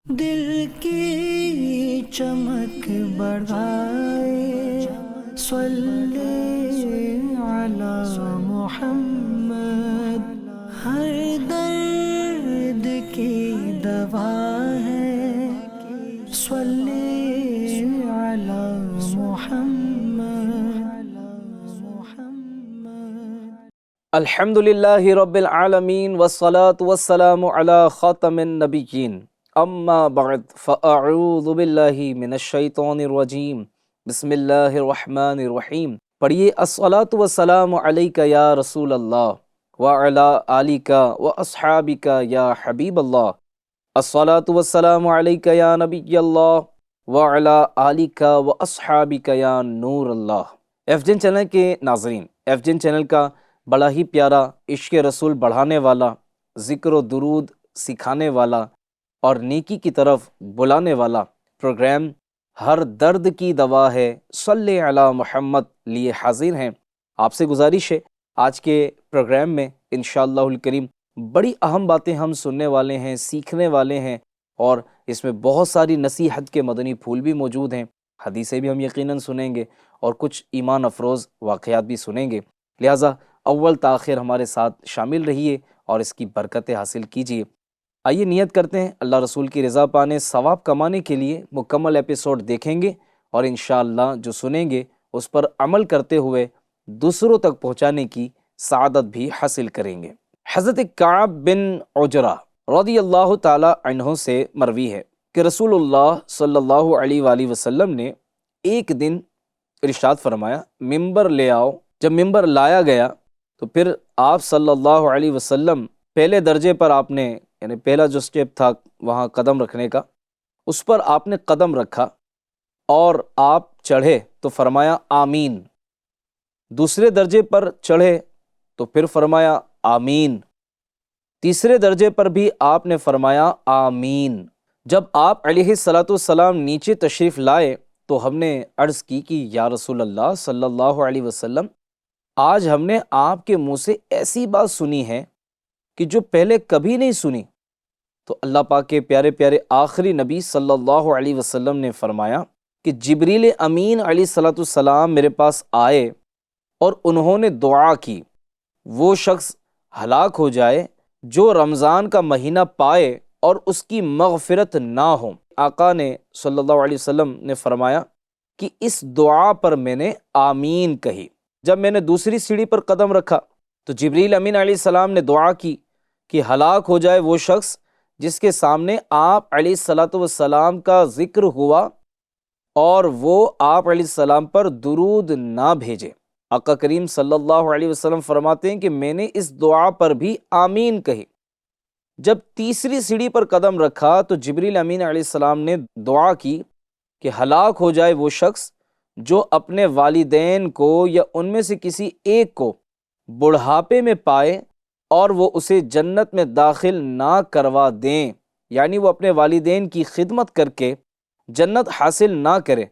دل کی چمک بڑھائے صلی علی محمد، ہر درد کی دوا ہے صلی علی محمد۔ الحمدللہ رب العالمین والصلاة والسلام علی خاتم النبیین، اما بعد فاعوذ باللہ من الشیطان الرجیم، بسم اللہ الرحمن الرحیم۔ پڑھیے الصلاۃ والسلام علیک یا رسول اللہ وعلی آلک واصحابک یا حبیب اللہ، الصلاۃ والسلام علیک یا نبی اللہ وعلی آلک واصحابک یا نور اللہ۔ ایف جین چینل کے ناظرین، ایف جین چینل کا بڑا ہی پیارا عشق رسول بڑھانے والا، ذکر و درود سکھانے والا اور نیکی کی طرف بلانے والا پروگرام ہر درد کی دوا ہے صلی علی محمد لیے حاضر ہیں۔ آپ سے گزارش ہے آج کے پروگرام میں انشاءاللہ الکریم بڑی اہم باتیں ہم سننے والے ہیں، سیکھنے والے ہیں، اور اس میں بہت ساری نصیحت کے مدنی پھول بھی موجود ہیں، حدیثیں بھی ہم یقیناً سنیں گے اور کچھ ایمان افروز واقعات بھی سنیں گے، لہٰذا اول تاخیر ہمارے ساتھ شامل رہیے اور اس کی برکتیں حاصل کیجیے۔ آئیے نیت کرتے ہیں اللہ رسول کی رضا پانے، ثواب کمانے کے لیے مکمل ایپیسوڈ دیکھیں گے اور انشاءاللہ جو سنیں گے اس پر عمل کرتے ہوئے دوسروں تک پہنچانے کی سعادت بھی حاصل کریں گے۔ حضرت کعب بن عجرہ رضی اللہ تعالی عنہ سے مروی ہے کہ رسول اللہ صلی اللہ علیہ وآلہ وسلم نے ایک دن ارشاد فرمایا، ممبر لے آؤ۔ جب ممبر لایا گیا تو پھر آپ صلی اللہ علیہ وسلم پہلے درجے پر آپ نے، یعنی پہلا جو سٹیپ تھا وہاں قدم رکھنے کا، اس پر آپ نے قدم رکھا اور آپ چڑھے تو فرمایا آمین۔ دوسرے درجے پر چڑھے تو پھر فرمایا آمین۔ تیسرے درجے پر بھی آپ نے فرمایا آمین۔ جب آپ علیہ الصلاۃ والسلام نیچے تشریف لائے تو ہم نے عرض کی کہ یا رسول اللہ صلی اللہ علیہ وسلم، آج ہم نے آپ کے منہ سے ایسی بات سنی ہے کہ جو پہلے کبھی نہیں سنی۔ تو اللہ پاک کے پیارے پیارے آخری نبی صلی اللہ علیہ وسلم نے فرمایا کہ جبریل امین علیہ الصلاۃ والسلام میرے پاس آئے اور انہوں نے دعا کی، وہ شخص ہلاک ہو جائے جو رمضان کا مہینہ پائے اور اس کی مغفرت نہ ہو۔ آقا نے صلی اللہ علیہ وسلم نے فرمایا کہ اس دعا پر میں نے آمین کہی۔ جب میں نے دوسری سیڑھی پر قدم رکھا تو جبریل امین علیہ السلام نے دعا کی کہ ہلاک ہو جائے وہ شخص جس کے سامنے آپ علیہ الصلاۃ والسلام کا ذکر ہوا اور وہ آپ علیہ السلام پر درود نہ بھیجے۔ آقا کریم صلی اللہ علیہ وسلم فرماتے ہیں کہ میں نے اس دعا پر بھی آمین کہی۔ جب تیسری سیڑھی پر قدم رکھا تو جبریل امین علیہ السلام نے دعا کی کہ ہلاک ہو جائے وہ شخص جو اپنے والدین کو یا ان میں سے کسی ایک کو بڑھاپے میں پائے اور وہ اسے جنت میں داخل نہ کروا دیں، یعنی وہ اپنے والدین کی خدمت کر کے جنت حاصل نہ کرے۔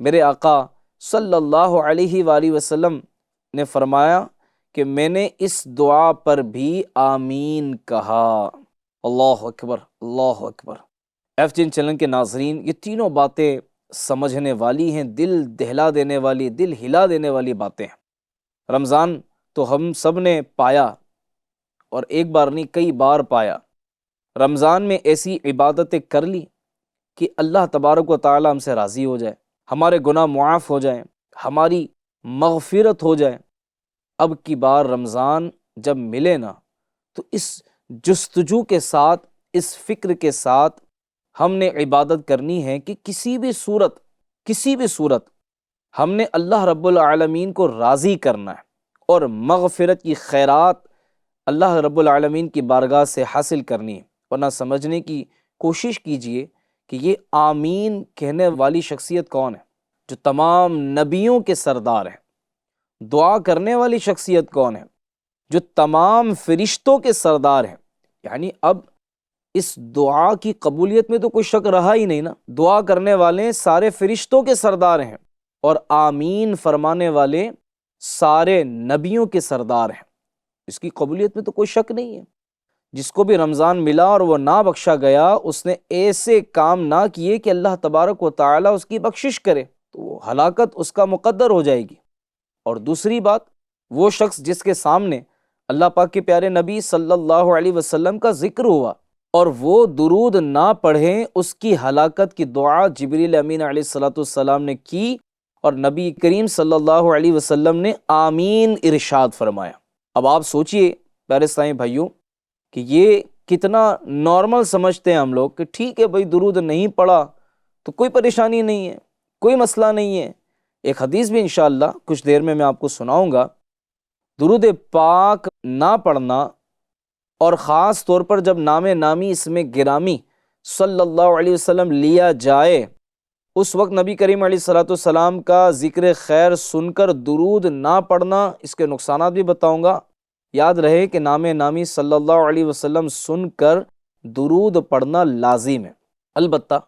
میرے آقا صلی اللہ علیہ وآلہ وسلم نے فرمایا کہ میں نے اس دعا پر بھی آمین کہا۔ اللہ اکبر، اللہ اکبر۔ ایف جین چینل کے ناظرین، یہ تینوں باتیں سمجھنے والی ہیں، دل دہلا دینے والی، دل ہلا دینے والی باتیں ہیں۔ رمضان تو ہم سب نے پایا اور ایک بار نہیں کئی بار پایا۔ رمضان میں ایسی عبادتیں کر لی کہ اللہ تبارک و تعالی ہم سے راضی ہو جائے، ہمارے گناہ معاف ہو جائیں، ہماری مغفرت ہو جائے۔ اب کی بار رمضان جب ملے نا تو اس جستجو کے ساتھ، اس فکر کے ساتھ ہم نے عبادت کرنی ہے کہ کسی بھی صورت ہم نے اللہ رب العالمین کو راضی کرنا ہے اور مغفرت کی خیرات اللہ رب العالمین کی بارگاہ سے حاصل کرنی ہے۔ ورنہ سمجھنے کی کوشش کیجئے کہ یہ آمین کہنے والی شخصیت کون ہے؟ جو تمام نبیوں کے سردار ہیں۔ دعا کرنے والی شخصیت کون ہے؟ جو تمام فرشتوں کے سردار ہیں۔ یعنی اب اس دعا کی قبولیت میں تو کوئی شک رہا ہی نہیں نا۔ دعا کرنے والے سارے فرشتوں کے سردار ہیں اور آمین فرمانے والے سارے نبیوں کے سردار ہیں۔ اس کی قبولیت میں تو کوئی شک نہیں ہے۔ جس کو بھی رمضان ملا اور وہ نہ بخشا گیا، اس نے ایسے کام نہ کیے کہ اللہ تبارک و تعالیٰ اس کی بخشش کرے، تو وہ ہلاکت اس کا مقدر ہو جائے گی۔ اور دوسری بات، وہ شخص جس کے سامنے اللہ پاک کے پیارے نبی صلی اللہ علیہ وسلم کا ذکر ہوا اور وہ درود نہ پڑھیں، اس کی ہلاکت کی دعا جبریل امین علیہ الصلوۃ والسلام نے کی اور نبی کریم صلی اللہ علیہ وسلم نے آمین ارشاد فرمایا۔ اب آپ سوچئے پیارے اسلامی بھائیوں کہ یہ کتنا نارمل سمجھتے ہیں ہم لوگ کہ ٹھیک ہے بھائی، درود نہیں پڑھا تو کوئی پریشانی نہیں ہے، کوئی مسئلہ نہیں ہے۔ ایک حدیث بھی انشاءاللہ کچھ دیر میں آپ کو سناؤں گا۔ درود پاک نہ پڑھنا، اور خاص طور پر جب نام نامی اس میں گرامی صلی اللہ علیہ وسلم لیا جائے، اس وقت نبی کریم علیہ الصلوۃ والسلام کا ذکر خیر سن کر درود نہ پڑھنا، اس کے نقصانات بھی بتاؤں گا۔ یاد رہے کہ نام نامی صلی اللہ علیہ وسلم سن کر درود پڑھنا لازم ہے۔ البتہ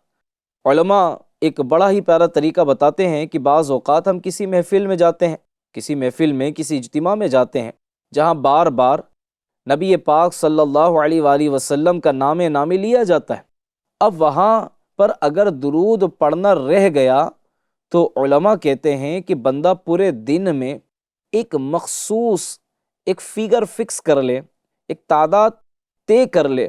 علماء ایک بڑا ہی پیارا طریقہ بتاتے ہیں کہ بعض اوقات ہم کسی محفل میں جاتے ہیں، کسی اجتماع میں جاتے ہیں جہاں بار بار نبی پاک صلی اللہ علیہ وآلہ وسلم کا نام نامی لیا جاتا ہے۔ اب وہاں پر اگر درود پڑھنا رہ گیا تو علماء کہتے ہیں کہ بندہ پورے دن میں ایک مخصوص ایک فگر فکس کر لے، ایک تعداد طے کر لے،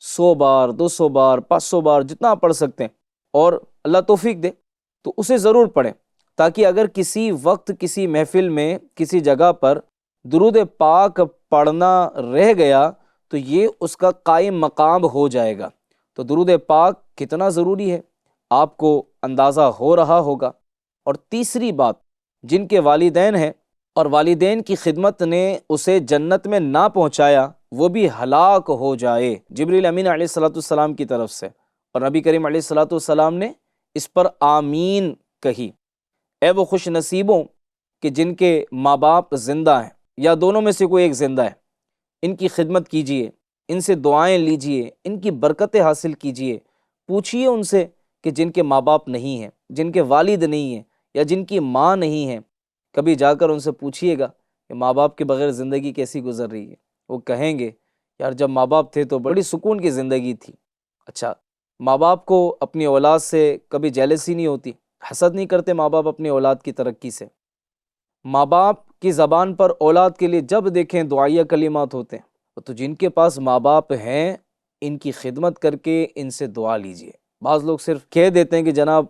100 بار 200 بار 500 بار جتنا پڑھ سکتے ہیں، اور اللہ توفیق دے تو اسے ضرور پڑھیں، تاکہ اگر کسی وقت کسی محفل میں کسی جگہ پر درود پاک پڑھنا رہ گیا تو یہ اس کا قائم مقام ہو جائے گا۔ تو درود پاک کتنا ضروری ہے آپ کو اندازہ ہو رہا ہوگا۔ اور تیسری بات، جن کے والدین ہیں اور والدین کی خدمت نے اسے جنت میں نہ پہنچایا، وہ بھی ہلاک ہو جائے جبریل امین علیہ الصلوۃ والسلام کی طرف سے، اور نبی کریم علیہ الصلوۃ والسلام نے اس پر آمین کہی۔ اے وہ خوش نصیبوں کہ جن کے ماں باپ زندہ ہیں یا دونوں میں سے کوئی ایک زندہ ہے، ان کی خدمت کیجئے، ان سے دعائیں لیجئے، ان کی برکتیں حاصل کیجئے۔ پوچھئے ان سے کہ جن کے ماں باپ نہیں ہیں، جن کے والد نہیں ہیں یا جن کی ماں نہیں ہے، کبھی جا کر ان سے پوچھئے گا کہ ماں باپ کے بغیر زندگی کیسی گزر رہی ہے۔ وہ کہیں گے یار جب ماں باپ تھے تو بڑی سکون کی زندگی تھی۔ اچھا، ماں باپ کو اپنی اولاد سے کبھی جیلسی نہیں ہوتی، حسد نہیں کرتے ماں باپ اپنی اولاد کی ترقی سے؟ ماں باپ کی زبان پر اولاد کے لیے جب دیکھیں دعائیہ کلمات ہوتے ہیں، تو جن کے پاس ماں باپ ہیں ان کی خدمت کر کے ان سے دعا لیجئے۔ بعض لوگ صرف کہہ دیتے ہیں کہ جناب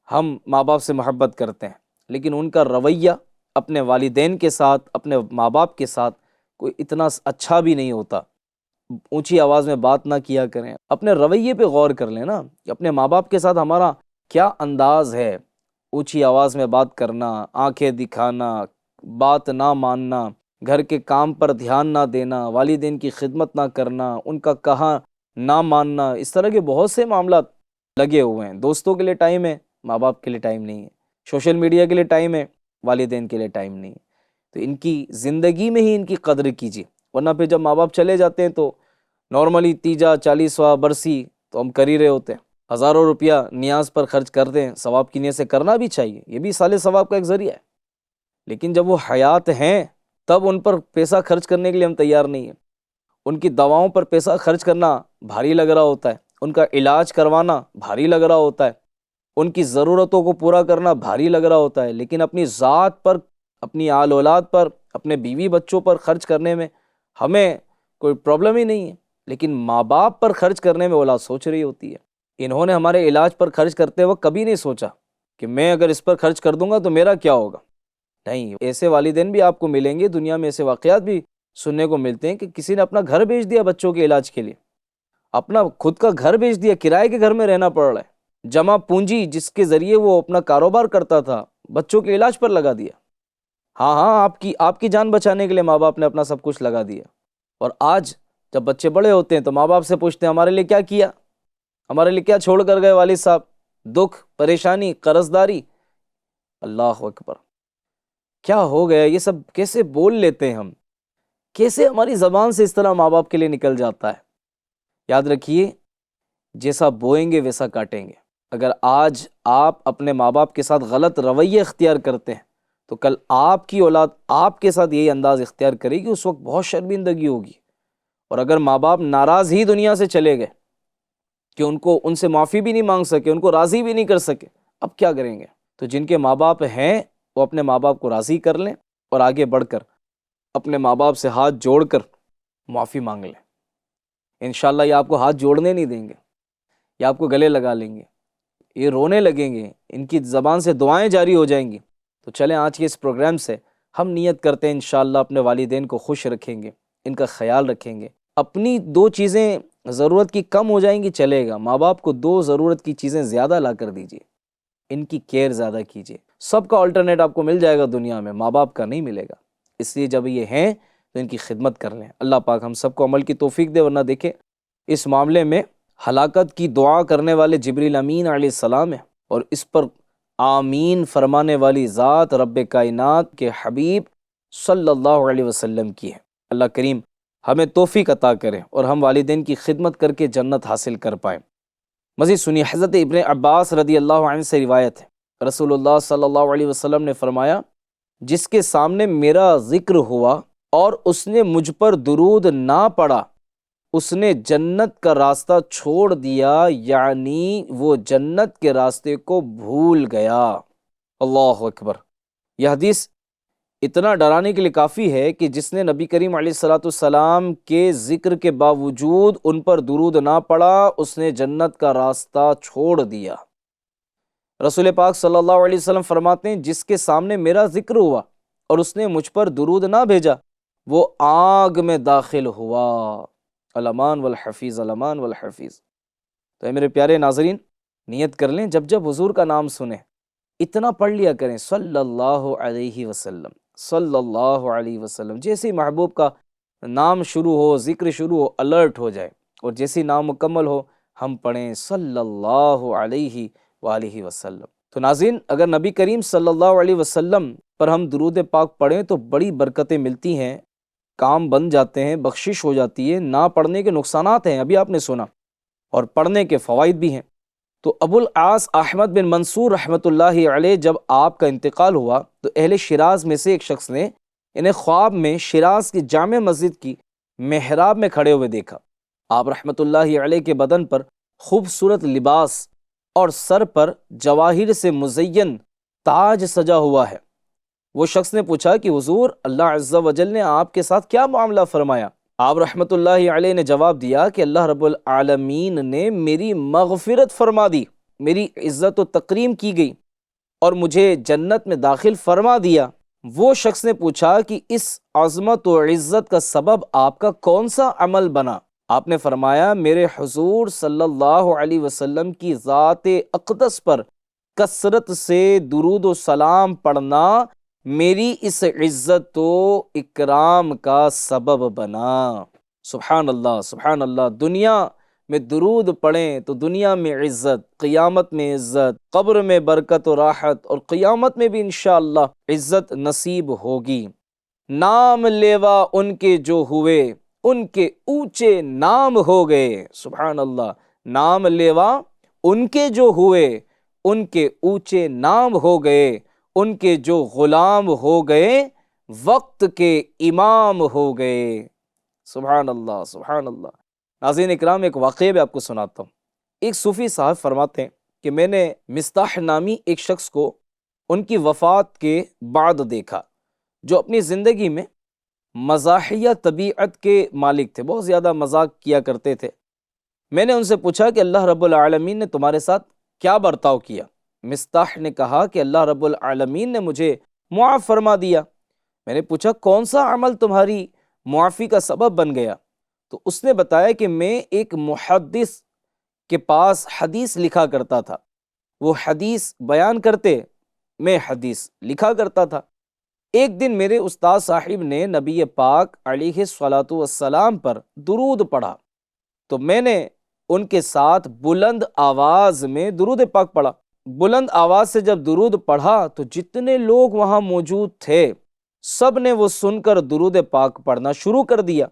ہم ماں باپ سے محبت کرتے ہیں، لیکن ان کا رویہ اپنے والدین کے ساتھ، اپنے ماں باپ کے ساتھ کوئی اتنا اچھا بھی نہیں ہوتا۔ اونچی آواز میں بات نہ کیا کریں، اپنے رویے پہ غور کر لیں نا کہ اپنے ماں باپ کے ساتھ ہمارا کیا انداز ہے۔ اونچی آواز میں بات کرنا، آنکھیں دکھانا، بات نہ ماننا، گھر کے کام پر دھیان نہ دینا، والدین کی خدمت نہ کرنا، ان کا کہا نہ ماننا، اس طرح کے بہت سے معاملات لگے ہوئے ہیں۔ دوستوں کے لیے ٹائم ہے، ماں باپ کے لیے ٹائم نہیں ہے۔ سوشل میڈیا کے لیے ٹائم ہے، والدین کے لیے ٹائم نہیں ہے۔ تو ان کی زندگی میں ہی ان کی قدر کیجیے، ورنہ پھر جب ماں باپ چلے جاتے ہیں تو نارملی تیجا 40واں برسی تو ہم کر ہی رہے ہوتے ہیں، ہزاروں روپیہ نیاز پر خرچ کر دیں، ثواب کی نیت سے کرنا بھی چاہیے، یہ بھی سال ثواب کا ایک ذریعہ ہے۔ لیکن جب وہ حیات ہیں تب ان پر پیسہ خرچ کرنے کے لیے ہم تیار نہیں ہیں۔ ان کی دواؤں پر پیسہ خرچ کرنا بھاری لگ رہا ہوتا ہے، ان کا علاج کروانا بھاری لگ رہا ہوتا ہے، ان کی ضرورتوں کو پورا کرنا بھاری لگ رہا ہوتا ہے، لیکن اپنی ذات پر، اپنی آل اولاد پر، اپنے بیوی بچوں پر خرچ کرنے میں ہمیں کوئی پرابلم ہی نہیں ہے، لیکن ماں باپ پر خرچ کرنے میں اولاد سوچ رہی ہوتی ہے۔ انہوں نے ہمارے علاج پر خرچ کرتے وقت کبھی نہیں سوچا کہ میں اگر اس پر خرچ کر دوں گا تو میرا کیا ہوگا۔ نہیں، ایسے والدین بھی آپ کو ملیں گے، دنیا میں ایسے واقعات بھی سننے کو ملتے ہیں کہ کسی نے اپنا گھر بیچ دیا بچوں کے علاج کے لیے، اپنا خود کا گھر بیچ دیا، کرائے کے گھر میں رہنا پڑ رہا ہے، جمع پونجی جس کے ذریعے وہ اپنا کاروبار کرتا تھا بچوں کے علاج پر لگا دیا۔ ہاں، آپ کی جان بچانے کے لیے ماں باپ نے اپنا سب کچھ لگا دیا، اور آج جب بچے بڑے ہوتے ہیں تو ماں باپ سے پوچھتے ہیں ہمارے لیے کیا کیا، ہمارے لیے کیا چھوڑ کر گئے والد صاحب، دکھ، پریشانی، قرض داری۔ اللہ اکبر، کیا ہو گیا؟ یہ سب کیسے بول لیتے ہیں ہم؟ کیسے ہماری زبان سے اس طرح ماں باپ کے لیے نکل جاتا ہے؟ یاد رکھیے، جیسا بوئیں گے ویسا کاٹیں گے۔ اگر آج آپ اپنے ماں باپ کے ساتھ غلط رویے اختیار کرتے ہیں تو کل آپ کی اولاد آپ کے ساتھ یہی انداز اختیار کرے گی، اس وقت بہت شرمندگی ہوگی، اور اگر ماں باپ ناراض ہی دنیا سے چلے گئے کہ ان سے معافی بھی نہیں مانگ سکے، ان کو راضی بھی نہیں کر سکے، اب کیا کریں گے؟ تو جن کے ماں باپ ہیں وہ اپنے ماں باپ کو راضی کر لیں اور آگے بڑھ کر اپنے ماں باپ سے ہاتھ جوڑ کر معافی مانگ لیں۔ انشاءاللہ یہ آپ کو ہاتھ جوڑنے نہیں دیں گے، یہ آپ کو گلے لگا لیں گے، یہ رونے لگیں گے، ان کی زبان سے دعائیں جاری ہو جائیں گی۔ تو چلیں آج کے اس پروگرام سے ہم نیت کرتے ہیں انشاءاللہ اپنے والدین کو خوش رکھیں گے، ان کا خیال رکھیں گے۔ اپنی دو چیزیں ضرورت کی کم ہو جائیں گی چلے گا، ماں باپ کو دو ضرورت کی چیزیں زیادہ لا کر دیجیے، ان کی کیئر زیادہ کیجیے۔ سب کا آلٹرنیٹ آپ کو مل جائے گا دنیا میں، ماں باپ کا نہیں ملے گا، اس لیے جب یہ ہیں تو ان کی خدمت کر لیں۔ اللہ پاک ہم سب کو عمل کی توفیق دے، ورنہ دیکھیں اس معاملے میں ہلاکت کی دعا کرنے والے جبریل امین علیہ السلام ہیں، اور اس پر آمین فرمانے والی ذات رب کائنات کے حبیب صلی اللہ علیہ وسلم کی ہے۔ اللہ کریم ہمیں توفیق عطا کرے اور ہم والدین کی خدمت کر کے جنت حاصل کر پائیں۔ مزید سنیے، حضرت ابن عباس رضی اللہ عنہ سے روایت ہے، رسول اللہ صلی اللہ علیہ وسلم نے فرمایا، جس کے سامنے میرا ذکر ہوا اور اس نے مجھ پر درود نہ پڑھا، اس نے جنت کا راستہ چھوڑ دیا، یعنی وہ جنت کے راستے کو بھول گیا۔ اللہ اکبر۔ یہ حدیث اتنا ڈرانے کے لیے کافی ہے کہ جس نے نبی کریم علیہ الصلوۃ والسلام کے ذکر کے باوجود ان پر درود نہ پڑھا، اس نے جنت کا راستہ چھوڑ دیا۔ رسول پاک صلی اللہ علیہ وسلم فرماتے ہیں، جس کے سامنے میرا ذکر ہوا اور اس نے مجھ پر درود نہ بھیجا، وہ آگ میں داخل ہوا۔ الامان والحفیظ، الامان والحفیظ۔ تو اے میرے پیارے ناظرین، نیت کر لیں جب جب حضور کا نام سنیں اتنا پڑھ لیا کریں، صلی اللہ علیہ وسلم، صلی اللہ علیہ وسلم۔ جیسے محبوب کا نام شروع ہو، ذکر شروع ہو، الرٹ ہو جائے، اور جیسی نام مکمل ہو ہم پڑھیں صلی اللہ علیہ وآلہ وسلم۔ تو ناظرین، اگر نبی کریم صلی اللہ علیہ وسلم پر ہم درود پاک پڑھیں تو بڑی برکتیں ملتی ہیں، کام بن جاتے ہیں، بخشش ہو جاتی ہے۔ نہ پڑھنے کے نقصانات ہیں، ابھی آپ نے سنا، اور پڑھنے کے فوائد بھی ہیں۔ تو ابو العاص احمد بن منصور رحمۃ اللہ علیہ جب آپ کا انتقال ہوا تو اہل شیراز میں سے ایک شخص نے انہیں خواب میں شیراز کی جامع مسجد کی محراب میں کھڑے ہوئے دیکھا۔ آپ رحمۃ اللہ علیہ کے بدن پر خوبصورت لباس اور سر پر جواہر سے مزین تاج سجا ہوا ہے۔ وہ شخص نے پوچھا کہ حضور، اللہ عز و جل نے آپ کے ساتھ کیا معاملہ فرمایا؟ آپ رحمۃ اللہ علیہ نے جواب دیا کہ اللہ رب العالمین نے میری مغفرت فرما دی، میری عزت و تکریم کی گئی اور مجھے جنت میں داخل فرما دیا۔ وہ شخص نے پوچھا کہ اس عظمت و عزت کا سبب آپ کا کون سا عمل بنا؟ آپ نے فرمایا، میرے حضور صلی اللہ علیہ وسلم کی ذات اقدس پر کثرت سے درود و سلام پڑھنا میری اس عزت و اکرام کا سبب بنا۔ سبحان اللہ، سبحان اللہ۔ دنیا میں درود پڑھیں تو دنیا میں عزت، قیامت میں عزت، قبر میں برکت و راحت، اور قیامت میں بھی انشاءاللہ عزت نصیب ہوگی۔ نام لیوا ان کے جو ہوئے، ان کے اونچے نام ہو گئے۔ سبحان اللہ۔ نام لیوا ان کے جو ہوئے، ان کے اونچے نام ہو گئے، ان کے جو غلام ہو گئے، وقت کے امام ہو گئے۔ سبحان اللہ، سبحان اللہ۔ ناظرین اکرام، ایک واقعہ بھی آپ کو سناتا ہوں۔ ایک صوفی صاحب فرماتے ہیں کہ میں نے مصطح نامی ایک شخص کو ان کی وفات کے بعد دیکھا، جو اپنی زندگی میں مزاحیہ طبیعت کے مالک تھے، بہت زیادہ مذاق کیا کرتے تھے۔ میں نے ان سے پوچھا کہ اللہ رب العالمین نے تمہارے ساتھ کیا برتاؤ کیا؟ مصطح نے کہا کہ اللہ رب العالمین نے مجھے معاف فرما دیا۔ میں نے پوچھا کون سا عمل تمہاری معافی کا سبب بن گیا؟ تو اس نے بتایا کہ میں ایک محدث کے پاس حدیث لکھا کرتا تھا، وہ حدیث بیان کرتے، میں حدیث لکھا کرتا تھا۔ ایک دن میرے استاد صاحب نے نبی پاک علیہ الصلاۃ والسلام پر درود پڑھا، تو میں نے ان کے ساتھ بلند آواز میں درود پاک پڑھا۔ بلند آواز سے جب درود پڑھا تو جتنے لوگ وہاں موجود تھے سب نے وہ سن کر درود پاک پڑھنا شروع کر دیا۔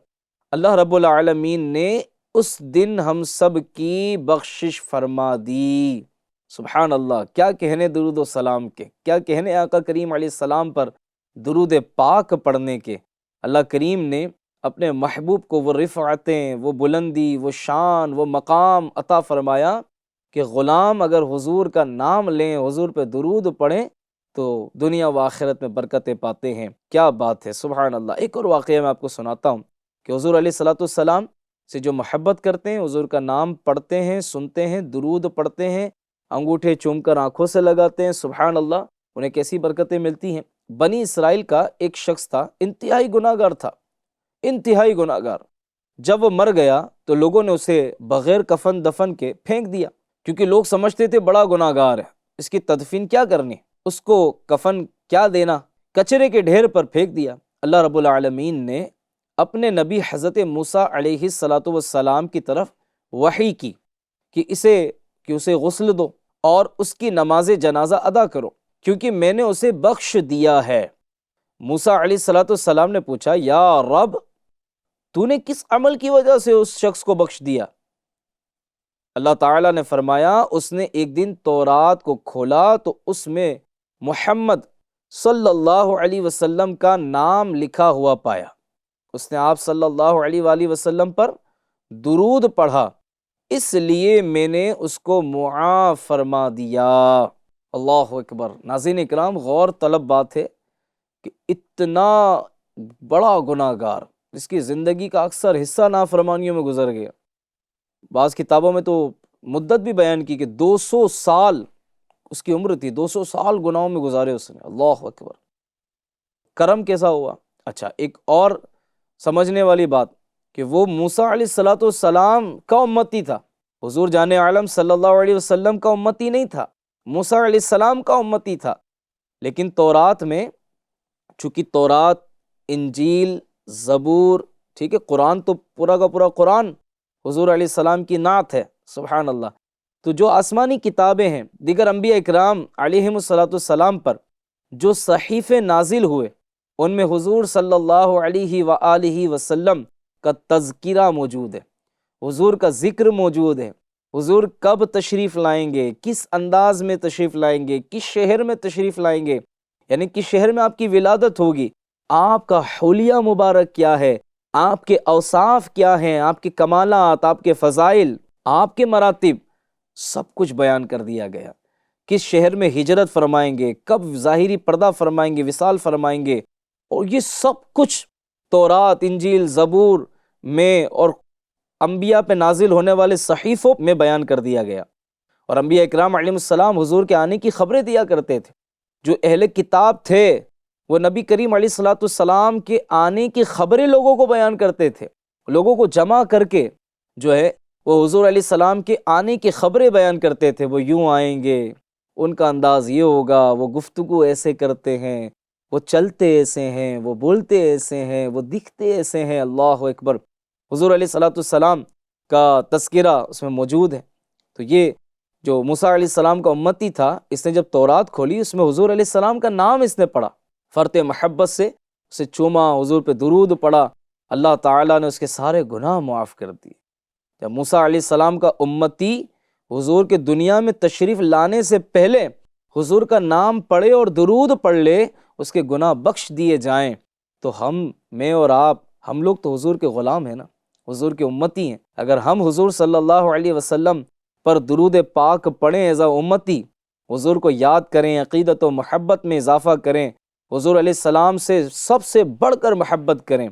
اللہ رب العالمین نے اس دن ہم سب کی بخشش فرما دی۔ سبحان اللہ۔ کیا کہنے درود و سلام کے، کیا کہنے آقا کریم علیہ السلام پر درود پاک پڑھنے کے۔ اللہ کریم نے اپنے محبوب کو وہ رفعتیں، وہ بلندی، وہ شان، وہ مقام عطا فرمایا کہ غلام اگر حضور کا نام لیں، حضور پہ درود پڑھیں تو دنیا و آخرت میں برکتیں پاتے ہیں۔ کیا بات ہے، سبحان اللہ۔ ایک اور واقعہ میں آپ کو سناتا ہوں کہ حضور علیہ الصلوۃ والسلام سے جو محبت کرتے ہیں، حضور کا نام پڑھتے ہیں، سنتے ہیں، درود پڑھتے ہیں، انگوٹھے چوم کر آنکھوں سے لگاتے ہیں، سبحان اللہ، انہیں کیسی برکتیں ملتی ہیں۔ بنی اسرائیل کا ایک شخص تھا، انتہائی گناہ گار تھا، انتہائی گناہ گار۔ جب وہ مر گیا تو لوگوں نے اسے بغیر کفن دفن کے پھینک دیا، کیونکہ لوگ سمجھتے تھے بڑا گناہ گار ہے، اس کی تدفین کیا کرنی، اس کو کفن کیا دینا، کچرے کے ڈھیر پر پھینک دیا۔ اللہ رب العالمین نے اپنے نبی حضرت موسیٰ علیہ الصلاۃ والسلام کی طرف وحی کی کہ اسے غسل دو اور اس کی نماز جنازہ ادا کرو، کیونکہ میں نے اسے بخش دیا ہے۔ موسیٰ علیہ الصلاۃ والسلام نے پوچھا، یا رب، تو نے کس عمل کی وجہ سے اس شخص کو بخش دیا؟ اللہ تعالیٰ نے فرمایا، اس نے ایک دن تورات کو کھولا تو اس میں محمد صلی اللہ علیہ وسلم کا نام لکھا ہوا پایا، اس نے آپ صلی اللہ علیہ وآلہ وسلم پر درود پڑھا، اس لیے میں نے اس کو معاف فرما دیا۔ اللہ اکبر۔ ناظرین اکرام، غور طلب بات ہے کہ اتنا بڑا گناہ گار جس کی زندگی کا اکثر حصہ نافرمانیوں میں گزر گیا، بعض کتابوں میں تو مدت بھی بیان کی کہ 200 سال اس کی عمر تھی، 200 سال گناہوں میں گزارے اس نے۔ اللہ اکبر۔ کرم کیسا ہوا؟ اچھا، ایک اور سمجھنے والی بات کہ وہ موسیٰ علیہ الصلوۃ والسلام کا امتی تھا، حضور جان عالم صلی اللہ علیہ وسلم کا امتی نہیں تھا، موسیٰ علیہ السلام کا امتی تھا۔ لیکن تورات میں، چونکہ تورات، انجیل، زبور، ٹھیک ہے، قرآن تو پورا کا پورا قرآن حضور علیہ السلام کی نعت ہے، سبحان اللہ، تو جو آسمانی کتابیں ہیں، دیگر انبیاء اکرام علیہم الصلوۃ والسلام پر جو صحیفے نازل ہوئے، ان میں حضور صلی اللہ علیہ وآلہ وسلم کا تذکرہ موجود ہے، حضور کا ذکر موجود ہے، حضور کب تشریف لائیں گے، کس انداز میں تشریف لائیں گے، کس شہر میں تشریف لائیں گے، یعنی کس شہر میں آپ کی ولادت ہوگی، آپ کا حلیہ مبارک کیا ہے، آپ کے اوصاف کیا ہیں، آپ کے کمالات، آپ کے فضائل، آپ کے مراتب، سب کچھ بیان کر دیا گیا۔ کس شہر میں ہجرت فرمائیں گے، کب ظاہری پردہ فرمائیں گے، وصال فرمائیں گے، اور یہ سب کچھ تورات، انجیل، زبور میں اور انبیاء پہ نازل ہونے والے صحیفوں میں بیان کر دیا گیا۔ اور انبیاء اکرام علیہ السلام حضور کے آنے کی خبریں دیا کرتے تھے۔ جو اہل کتاب تھے وہ نبی کریم علیہ الصلوۃ والسلام کے آنے کی خبریں لوگوں کو بیان کرتے تھے، لوگوں کو جمع کر کے جو ہے وہ حضور علیہ السلام کے آنے کی خبریں بیان کرتے تھے۔ وہ یوں آئیں گے، ان کا انداز یہ ہوگا، وہ گفتگو ایسے کرتے ہیں، وہ چلتے ایسے ہیں، وہ بولتے ایسے ہیں، وہ دکھتے ایسے ہیں۔ اللہ اکبر۔ حضور علیہ الصلوۃ والسلام کا تذکرہ اس میں موجود ہے۔ تو یہ جو موسیٰ علیہ السلام کا امتی تھا، اس نے جب تورات کھولی، اس میں حضور علیہ السلام کا نام اس نے پڑھا، فرط محبت سے اسے چوما، حضور پہ درود پڑھا، اللہ تعالیٰ نے اس کے سارے گناہ معاف کر دیے۔ جب موسیٰ علیہ السلام کا امتی حضور کے دنیا میں تشریف لانے سے پہلے حضور کا نام پڑھے اور درود پڑھ لے، اس کے گناہ بخش دیے جائیں، تو میں اور آپ، ہم لوگ تو حضور کے غلام ہیں نا، حضور کے امتی ہیں۔ اگر ہم حضور صلی اللہ علیہ وسلم پر درود پاک پڑھیں ایز اے امتی، حضور کو یاد کریں، عقیدت و محبت میں اضافہ کریں، حضور علیہ السلام سے سب سے بڑھ کر محبت کریں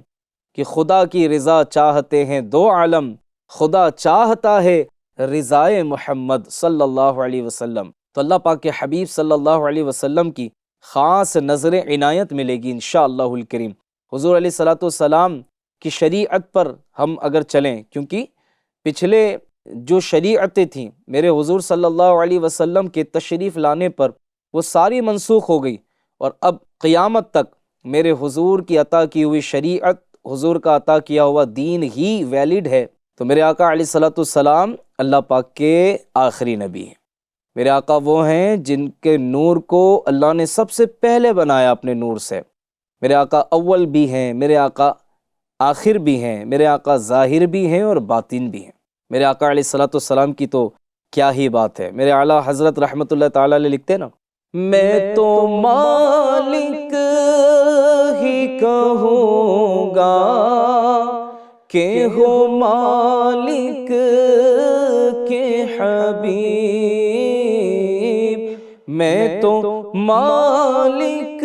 کہ خدا کی رضا چاہتے ہیں دو عالم، خدا چاہتا ہے رضائے محمد صلی اللہ علیہ وسلم، تو اللہ پاک کے حبیب صلی اللہ علیہ وسلم کی خاص نظر عنایت ملے گی انشاءاللہ الکریم۔ حضور علیہ الصلوۃ والسلام کی شریعت پر ہم اگر چلیں، کیونکہ پچھلے جو شریعتیں تھیں میرے حضور صلی اللہ علیہ وسلم کے تشریف لانے پر وہ ساری منسوخ ہو گئی، اور اب قیامت تک میرے حضور کی عطا کی ہوئی شریعت، حضور کا عطا کیا ہوا دین ہی ویلڈ ہے۔ تو میرے آقا علیہ الصلوۃ والسلام اللہ پاک کے آخری نبی ہیں، میرے آقا وہ ہیں جن کے نور کو اللہ نے سب سے پہلے بنایا اپنے نور سے۔ میرے آقا اول بھی ہیں، میرے آقا آخر بھی ہیں، میرے آقا ظاہر بھی ہیں اور باطن بھی ہیں۔ میرے آقا علیہ الصلوۃ والسلام کی تو کیا ہی بات ہے۔ میرے اعلیٰ حضرت رحمۃ اللہ تعالیٰ علیہ لکھتے ہیں نا، میں تو مالک ہی کہوں گا کہ ہو مالک کے حبیب، میں تو مالک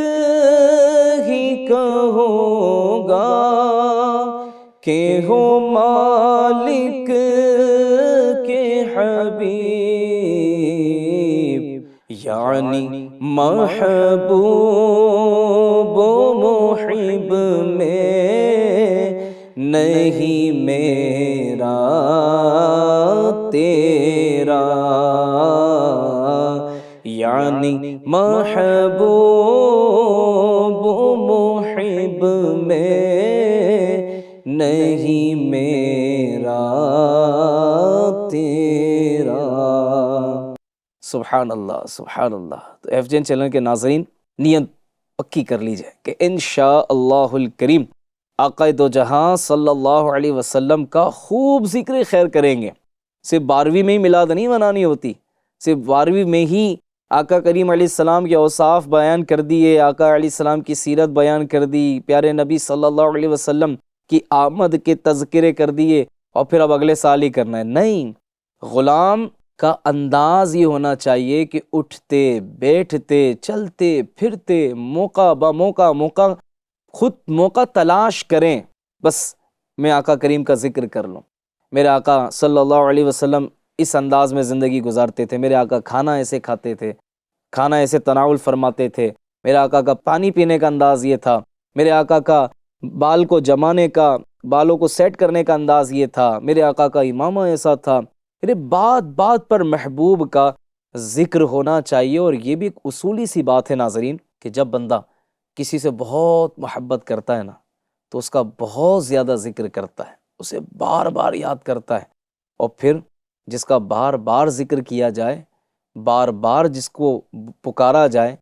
ہی کہوں گا کہ ہو مالک کے حبیب، یعنی محبوب و محب میں نہیں میرا تیرا، یعنی محبوب و محب میں نہیں میرا تیرا۔ سبحان اللہ سبحان اللہ۔ تو ایف جین چینل کے ناظرین، نیت پکی کر لیجئے کہ انشاءاللہ الکریم آقا دو جہاں صلی اللہ علیہ وسلم کا خوب ذکر خیر کریں گے۔ صرف 12ویں میں ہی میلاد نہیں منانی ہوتی، صرف 12ویں میں ہی آقا کریم علیہ السلام کے اوصاف بیان کر دیے، آقا علیہ السلام کی سیرت بیان کر دی، پیارے نبی صلی اللہ علیہ وسلم کی آمد کے تذکرے کر دیے، اور پھر اب اگلے سال ہی کرنا ہے۔ نہیں، غلام کا انداز یہ ہونا چاہیے کہ اٹھتے بیٹھتے چلتے پھرتے موقع با موقع خود موقع تلاش کریں، بس میں آقا کریم کا ذکر کر لوں۔ میرے آقا صلی اللہ علیہ وسلم اس انداز میں زندگی گزارتے تھے، میرے آقا کھانا ایسے کھاتے تھے، کھانا ایسے تناول فرماتے تھے، میرے آقا کا پانی پینے کا انداز یہ تھا، میرے آقا کا بال کو جمانے کا، بالوں کو سیٹ کرنے کا انداز یہ تھا، میرے آقا کا امامہ ایسا تھا۔ میرے بات بات پر محبوب کا ذکر ہونا چاہیے، اور یہ بھی ایک اصولی سی بات ہے ناظرین کہ جب بندہ کسی سے بہت محبت کرتا ہے نا تو اس کا بہت زیادہ ذکر کرتا ہے، اسے بار بار یاد کرتا ہے، اور پھر جس کا بار بار ذکر کیا جائے، بار بار جس کو پکارا جائے،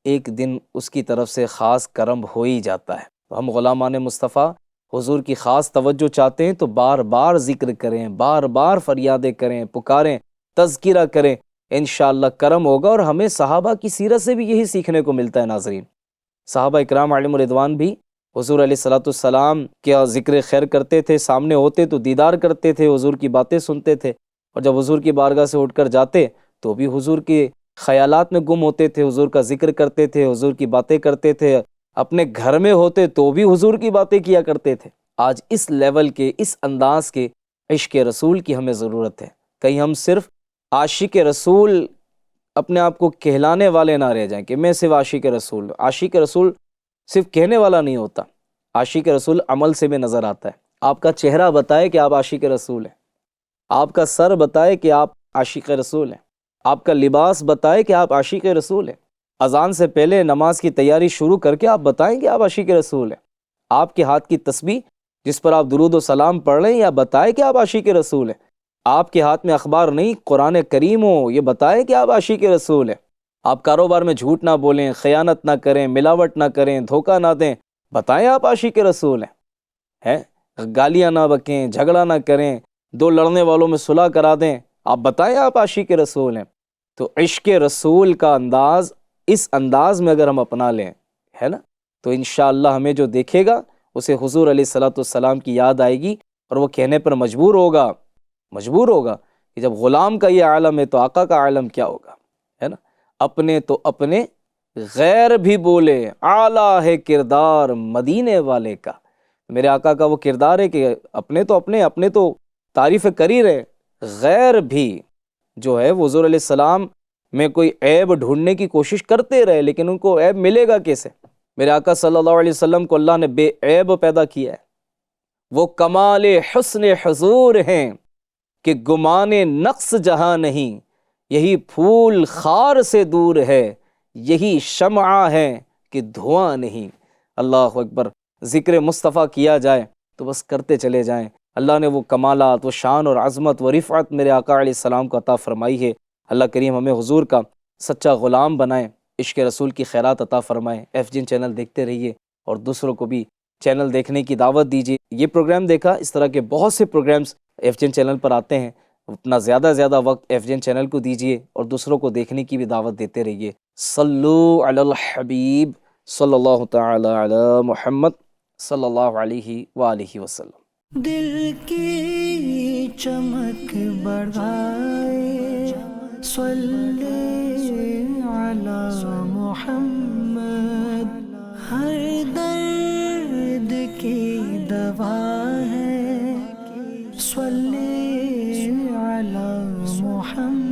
ایک دن اس کی طرف سے خاص کرم ہو ہی جاتا ہے۔ تو ہم غلامان مصطفیٰ حضور کی خاص توجہ چاہتے ہیں تو بار بار ذکر کریں، بار بار فریادیں کریں، پکاریں، تذکرہ کریں، انشاءاللہ کرم ہوگا۔ اور ہمیں صحابہ کی سیرت سے بھی یہی سیکھنے کو ملتا ہے ناظرین۔ صحابہ اکرام علیہم رضوان بھی حضور علیہ السلام کیا ذکر خیر کرتے تھے، سامنے ہوتے تو دیدار کرتے تھے، حضور کی باتیں سنتے تھے، اور جب حضور کی بارگاہ سے اٹھ کر جاتے تو بھی حضور کے خیالات میں گم ہوتے تھے، حضور کا ذکر کرتے تھے، حضور کی باتیں کرتے تھے، اپنے گھر میں ہوتے تو بھی حضور کی باتیں کیا کرتے تھے۔ آج اس لیول کے، اس انداز کے عشق رسول کی ہمیں ضرورت ہے۔ کہیں ہم صرف عاشق رسول اپنے آپ کو کہلانے والے نہ رہ جائیں کہ میں صرف عاشق رسول۔ عاشق رسول صرف کہنے والا نہیں ہوتا، عاشق رسول عمل سے بھی نظر آتا ہے۔ آپ کا چہرہ بتائے کہ آپ عاشق رسول ہیں، آپ کا سر بتائے کہ آپ عاشق رسول ہیں، آپ کا لباس بتائے کہ آپ عاشق رسول ہیں۔ اذان سے پہلے نماز کی تیاری شروع کر کے آپ بتائیں کہ آپ عاشق رسول ہیں۔ آپ کے ہاتھ کی تسبیح جس پر آپ درود و سلام پڑھ رہے ہیں، یا بتائے کہ آپ عاشق رسول ہیں۔ آپ کے ہاتھ میں اخبار نہیں، قرآن کریم ہو، یہ بتائے کہ آپ عاشق رسول ہیں۔ آپ کاروبار میں جھوٹ نہ بولیں، خیانت نہ کریں، ملاوٹ نہ کریں، دھوکہ نہ دیں، بتائیں آپ عاشق رسول ہیں۔ گالیاں نہ بکیں، جھگڑا نہ کریں، دو لڑنے والوں میں صلح کرا دیں، آپ بتائیں آپ عاشق رسول ہیں۔ تو عشق رسول کا انداز اس انداز میں اگر ہم اپنا لیں، ہے نا، تو انشاءاللہ ہمیں جو دیکھے گا اسے حضور علیہ السلام کی یاد آئے گی، اور وہ کہنے پر مجبور ہوگا کہ جب غلام کا یہ عالم ہے تو آقا کا عالم کیا ہوگا، ہے نا۔ اپنے تو اپنے غیر بھی بولے، اعلیٰ ہے کردار مدینے والے کا۔ میرے آقا کا وہ کردار ہے کہ اپنے تو تعریف کر ہی رہے، غیر بھی جو ہے وہ حضور علیہ السلام میں کوئی عیب ڈھونڈنے کی کوشش کرتے رہے، لیکن ان کو عیب ملے گا کیسے؟ میرے آقا صلی اللہ علیہ وسلم کو اللہ نے بے عیب پیدا کیا ہے، وہ کمال حسن حضور ہیں کہ گمان نقص جہاں نہیں، یہی پھول خار سے دور ہے، یہی شمع ہے کہ دھواں نہیں۔ اللہ اکبر۔ ذکر مصطفیٰ کیا جائے تو بس کرتے چلے جائیں۔ اللہ نے وہ کمالات، وہ شان اور عظمت و رفعت میرے آقا علیہ السلام کو عطا فرمائی ہے۔ اللہ کریم ہمیں حضور کا سچا غلام بنائیں، عشق رسول کی خیرات عطا فرمائیں۔ ایف جین چینل دیکھتے رہیے اور دوسروں کو بھی چینل دیکھنے کی دعوت دیجیے۔ یہ پروگرام دیکھا، اس طرح کے بہت سے پروگرامز ایف جین چینل پر آتے ہیں، اپنا زیادہ سے زیادہ وقت ایف جی این چینل کو دیجیے اور دوسروں کو دیکھنے کی بھی دعوت دیتے رہیے۔ صلو علی الحبیب صلی اللہ تعالی علی محمد صلی اللہ علیہ وآلہ وسلم۔ دل کی چمک بڑھائے صلی علی محمد، ہر درد کی دوا ہے صلی علی محمد۔